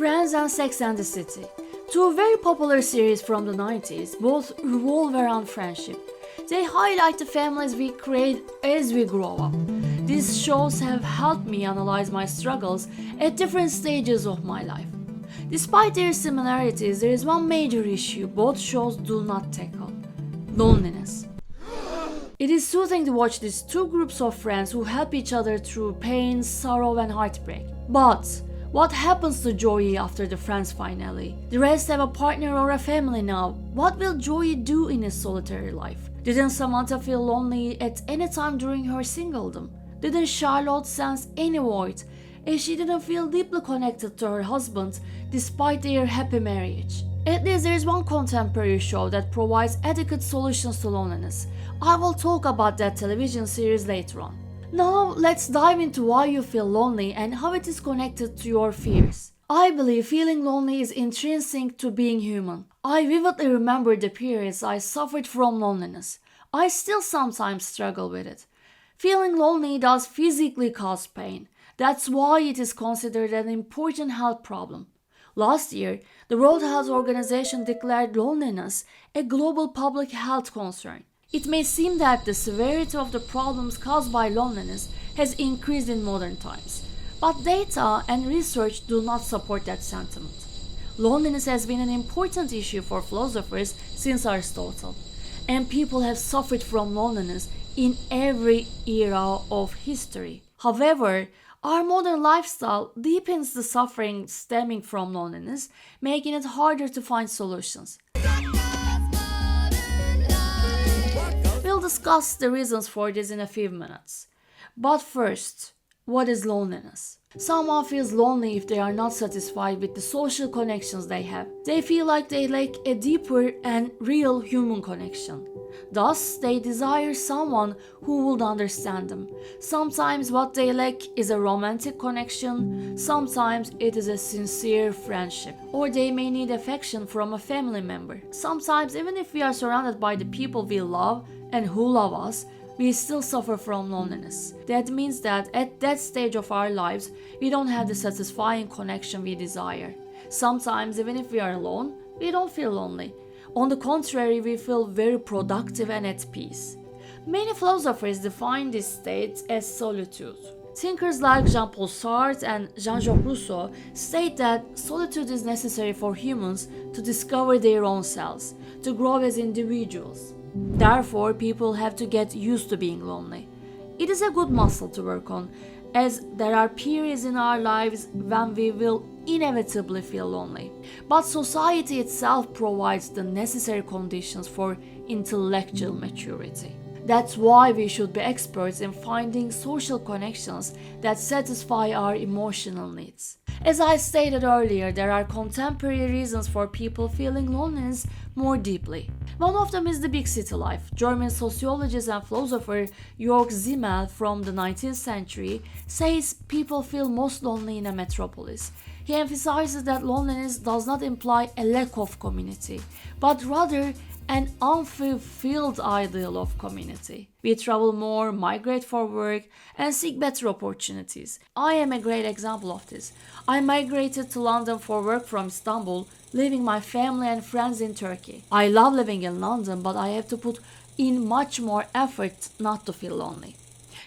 Friends and Sex and the City. Two very popular series from the 90s, both revolve around friendship. They highlight the families we create as we grow up. These shows have helped me analyze my struggles at different stages of my life. Despite their similarities, there is one major issue both shows do not tackle: loneliness. It is soothing to watch these two groups of friends who help each other through pain, sorrow, and heartbreak. But what happens to Joey after the friends finale? The rest have a partner or a family now. What will Joey do in his solitary life? Didn't Samantha feel lonely at any time during her singledom? Didn't Charlotte sense any void, as she didn't feel deeply connected to her husband despite their happy marriage? At least there is one contemporary show that provides adequate solutions to loneliness. I will talk about that television series later on. Now let's dive into why you feel lonely and how it is connected to your fears. I believe feeling lonely is intrinsic to being human. I vividly remember the periods I suffered from loneliness. I still sometimes struggle with it. Feeling lonely does physically cause pain. That's why it is considered an important health problem. Last year, the World Health Organization declared loneliness a global public health concern. It may seem that the severity of the problems caused by loneliness has increased in modern times, but data and research do not support that sentiment. Loneliness has been an important issue for philosophers since Aristotle, and people have suffered from loneliness in every era of history. However, our modern lifestyle deepens the suffering stemming from loneliness, making it harder to find solutions. We'll discuss the reasons for this in a few minutes. But first, what is loneliness? Someone feels lonely if they are not satisfied with the social connections they have. They feel like they lack a deeper and real human connection. Thus, they desire someone who would understand them. Sometimes what they lack is a romantic connection, sometimes it is a sincere friendship, or they may need affection from a family member. Sometimes, even if we are surrounded by the people we love and who love us, we still suffer from loneliness. That means that at that stage of our lives, we don't have the satisfying connection we desire. Sometimes, even if we are alone, we don't feel lonely. On the contrary, we feel very productive and at peace. Many philosophers define this state as solitude. Thinkers like Jean-Paul Sartre and Jean-Jacques Rousseau state that solitude is necessary for humans to discover their own selves, to grow as individuals. Therefore, people have to get used to being lonely. It is a good muscle to work on, as there are periods in our lives when we will inevitably feel lonely. But society itself provides the necessary conditions for intellectual maturity. That's why we should be experts in finding social connections that satisfy our emotional needs. As I stated earlier, there are contemporary reasons for people feeling loneliness more deeply. One of them is the big city life. German sociologist and philosopher Jörg Simmel from the 19th century says people feel most lonely in a metropolis. He emphasizes that loneliness does not imply a lack of community, but rather an unfulfilled ideal of community. We travel more, migrate for work, and seek better opportunities. I am a great example of this. I migrated to London for work from Istanbul, leaving my family and friends in Turkey. I love living in London, but I have to put in much more effort not to feel lonely.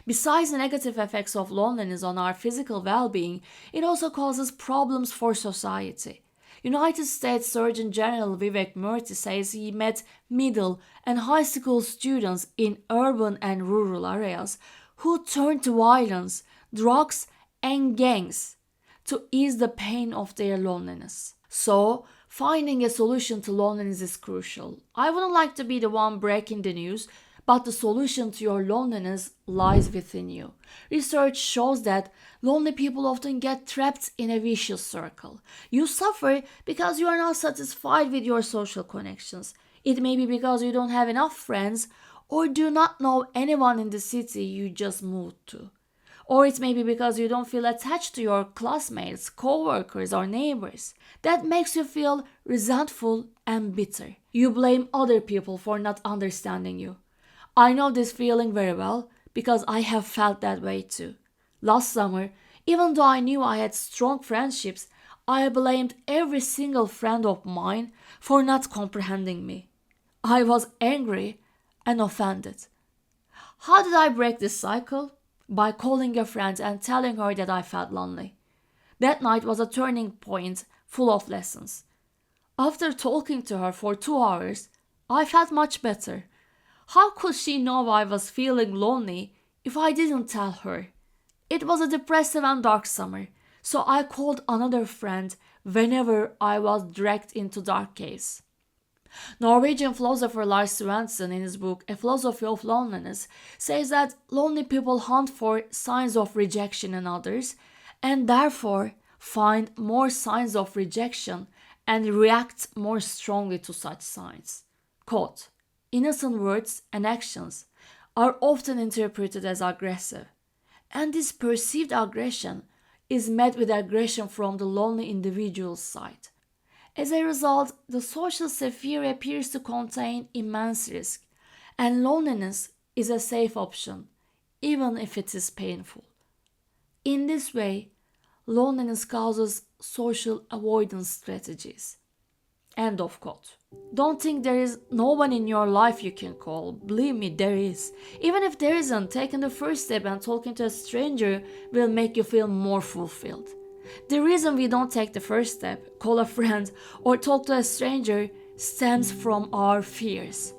Besides the negative effects of loneliness on our physical well-being, it also causes problems for society. United States Surgeon General Vivek Murthy says he met middle and high school students in urban and rural areas who turned to violence, drugs, and gangs to ease the pain of their loneliness. So, finding a solution to loneliness is crucial. I wouldn't like to be the one breaking the news, but the solution to your loneliness lies within you. Research shows that lonely people often get trapped in a vicious circle. You suffer because you are not satisfied with your social connections. It may be because you don't have enough friends or do not know anyone in the city you just moved to. Or it may be because you don't feel attached to your classmates, co-workers, or neighbors. That makes you feel resentful and bitter. You blame other people for not understanding you. I know this feeling very well because I have felt that way too. Last summer, even though I knew I had strong friendships, I blamed every single friend of mine for not comprehending me. I was angry and offended. How did I break this cycle? By calling a friend and telling her that I felt lonely. That night was a turning point full of lessons. After talking to her for 2 hours, I felt much better. How could she know I was feeling lonely if I didn't tell her? It was a depressive and dark summer, so I called another friend whenever I was dragged into dark caves. Norwegian philosopher Lars Svensson, in his book A Philosophy of Loneliness, says that lonely people hunt for signs of rejection in others and therefore find more signs of rejection and react more strongly to such signs. Quote, innocent words and actions are often interpreted as aggressive, and this perceived aggression is met with aggression from the lonely individual's side. As a result, the social sphere appears to contain immense risk, and loneliness is a safe option, even if it is painful. In this way, loneliness causes social avoidance strategies. End of quote. Don't think there is no one in your life you can call. Believe me, there is. Even if there isn't, taking the first step and talking to a stranger will make you feel more fulfilled. The reason we don't take the first step, call a friend, or talk to a stranger stems from our fears.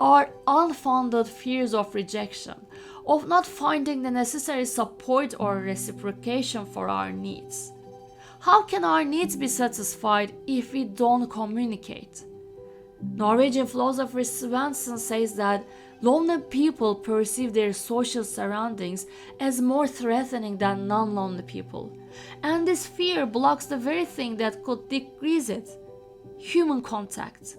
Our unfounded fears of rejection, of not finding the necessary support or reciprocation for our needs. How can our needs be satisfied if we don't communicate? Norwegian philosopher Svensson says that lonely people perceive their social surroundings as more threatening than non-lonely people, and this fear blocks the very thing that could decrease it: human contact.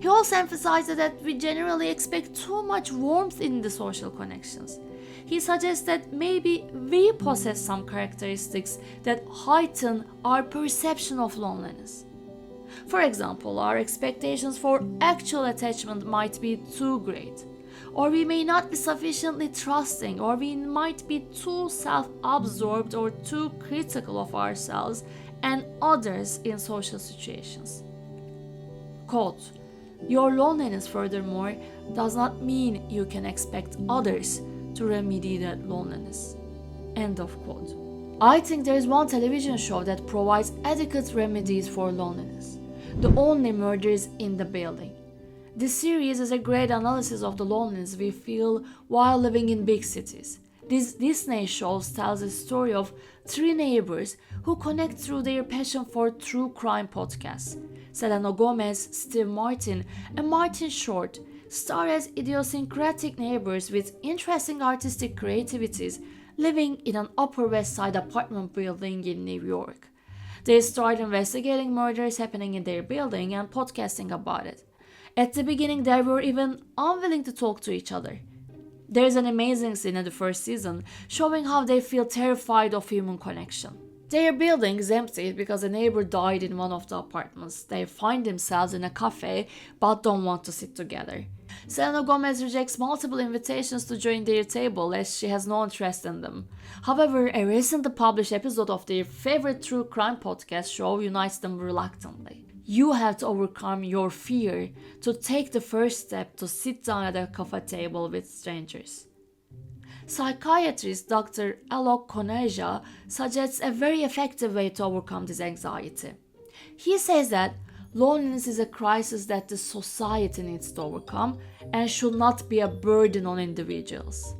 He also emphasizes that we generally expect too much warmth in the social connections. He suggests that maybe we possess some characteristics that heighten our perception of loneliness. For example, our expectations for actual attachment might be too great, or we may not be sufficiently trusting, or we might be too self-absorbed or too critical of ourselves and others in social situations. Quote, your loneliness, furthermore, does not mean you can expect others to remedy that loneliness. End of quote. I think there is one television show that provides adequate remedies for loneliness: The Only Murders in the Building. This series is a great analysis of the loneliness we feel while living in big cities. This Disney show tells a story of three neighbors who connect through their passion for true crime podcasts. Selena Gomez, Steve Martin, and Martin Short star as idiosyncratic neighbors with interesting artistic creativities living in an Upper West Side apartment building in New York. They start investigating murders happening in their building and podcasting about it. At the beginning, they were even unwilling to talk to each other. There is an amazing scene in the first season showing how they feel terrified of human connection. Their building is empty because a neighbor died in one of the apartments. They find themselves in a cafe but don't want to sit together. Selena Gomez rejects multiple invitations to join their table as she has no interest in them. However, a recently published episode of their favorite true crime podcast show unites them reluctantly. You have to overcome your fear to take the first step to sit down at a cafe table with strangers. Psychiatrist Dr. Alok Koneja suggests a very effective way to overcome this anxiety. He says that loneliness is a crisis that the society needs to overcome and should not be a burden on individuals.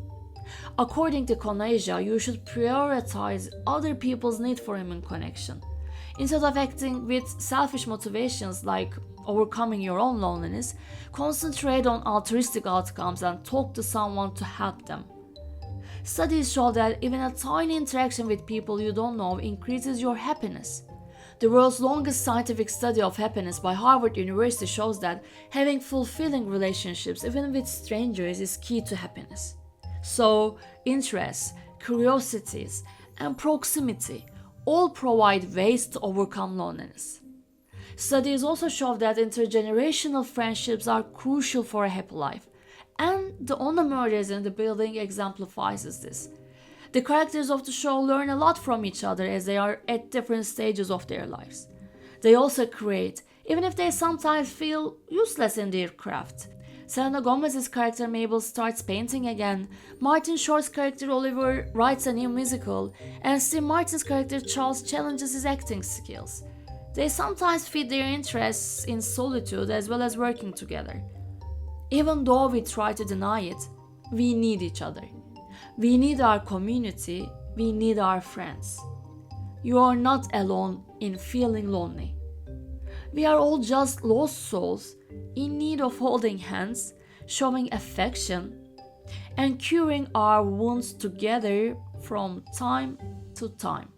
According to Koneja, you should prioritize other people's need for human connection. Instead of acting with selfish motivations like overcoming your own loneliness, concentrate on altruistic outcomes and talk to someone to help them. Studies show that even a tiny interaction with people you don't know increases your happiness. The world's longest scientific study of happiness by Harvard University shows that having fulfilling relationships, even with strangers, is key to happiness. So, interests, curiosities, and proximity all provide ways to overcome loneliness. Studies also show that intergenerational friendships are crucial for a happy life, and The Only Murders in the Building exemplifies this. The characters of the show learn a lot from each other as they are at different stages of their lives. They also create, even if they sometimes feel useless in their craft. Selena Gomez's character Mabel starts painting again, Martin Short's character Oliver writes a new musical, and Steve Martin's character Charles challenges his acting skills. They sometimes feed their interests in solitude as well as working together. Even though we try to deny it, we need each other. We need our community, we need our friends. You are not alone in feeling lonely. We are all just lost souls in need of holding hands, showing affection, and curing our wounds together from time to time.